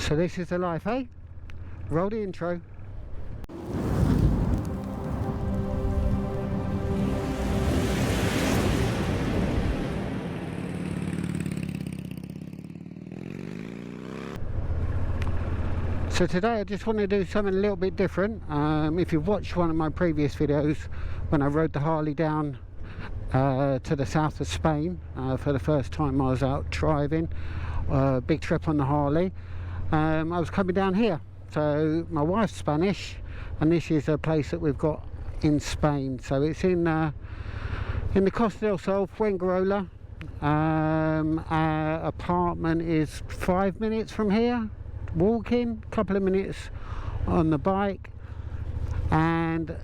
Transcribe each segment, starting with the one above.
So this is the life, eh? Roll the intro. So today I just want to do something a little bit different. If you've watched one of my previous videos when I rode the Harley down to the south of Spain for the first time I was out driving, big trip on the Harley, I was coming down here. So my wife's Spanish and this is a place that we've got in Spain. So it's in the Costa del Sol, Fuengirola. Our apartment is 5 minutes from here. Walking, a couple of minutes on the bike, and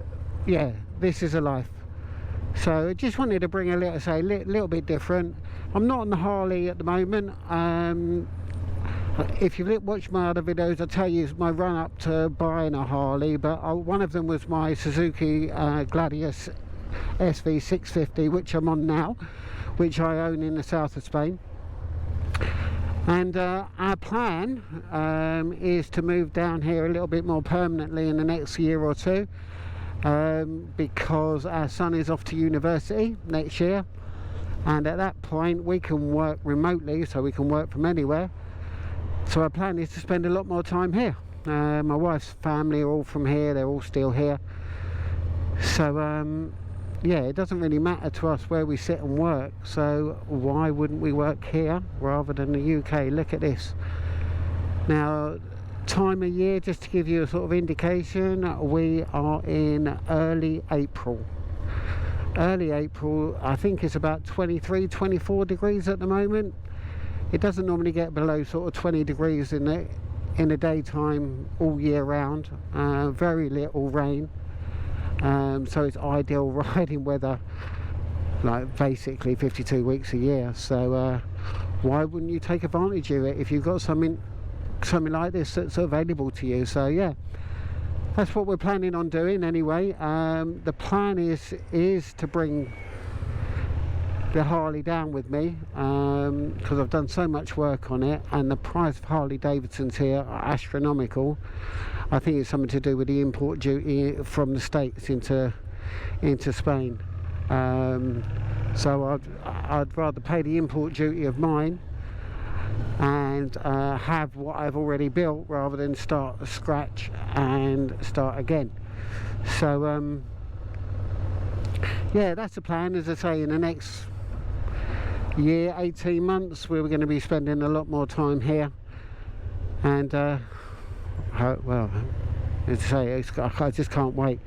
yeah, this is a life. So I just wanted to bring a little bit different. I'm not on the Harley at the moment. If you've watched my other videos, I'll tell you my run up to buying a Harley, but one of them was my Suzuki Gladius SV650, which I'm on now, which I own in the south of Spain. And our plan is to move down here a little bit more permanently in the next year or two, because our son is off to university next year, and at that point we can work remotely, so we can work from anywhere. So our plan is to spend a lot more time here. My wife's family are all from here, they're all still here. So yeah, it doesn't really matter to us where we sit and work, so why wouldn't we work here rather than the UK? Look at this. Now, time of year, just to give you a sort of indication, we are in early April. Early April, I think it's about 23, 24 degrees at the moment. It doesn't normally get below sort of 20 degrees in the daytime all year round. Very little rain. So it's ideal riding weather, like basically 52 weeks a year. So why wouldn't you take advantage of it if you've got something like this that's available to you? So yeah, that's what we're planning on doing anyway. The plan is to bring the Harley down with me, because I've done so much work on it, and the price of Harley Davidsons here are astronomical. I think it's something to do with the import duty from the States into Spain. So I'd rather pay the import duty of mine and have what I've already built rather than start from scratch and start again. So yeah, that's the plan. As I say, in the next year, 18 months, we were going to be spending a lot more time here, and well, as I say, I just can't wait.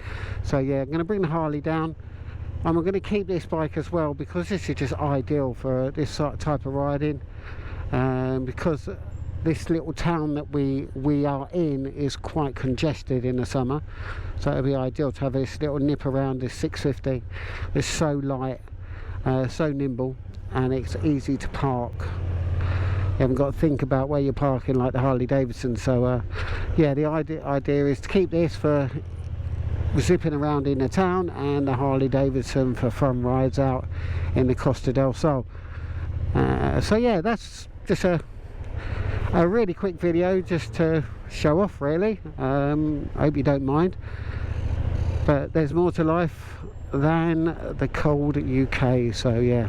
So yeah, I'm going to bring the Harley down, and we're going to keep this bike as well, because this is just ideal for this sort of type of riding, because this little town that we are in is quite congested in the summer, so it'll be ideal to have this little nip around this 650. It's so light, so nimble, and it's easy to park. You haven't got to think about where you're parking like the Harley Davidson. So yeah, the idea is to keep this for zipping around in the town, and the Harley Davidson for fun rides out in the Costa del Sol. So yeah, that's just a really quick video just to show off, really. I hope you don't mind, but there's more to life than the cold UK. So yeah,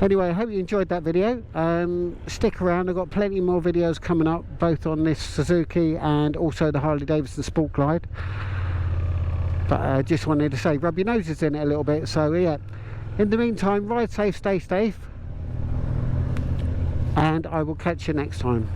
anyway, I hope you enjoyed that video. Stick around, I've got plenty more videos coming up, both on this Suzuki and also the Harley Davidson Sport Glide. But I just wanted to say, rub your noses in it a little bit. So yeah, in the meantime, ride safe, stay safe, and I will catch you next time.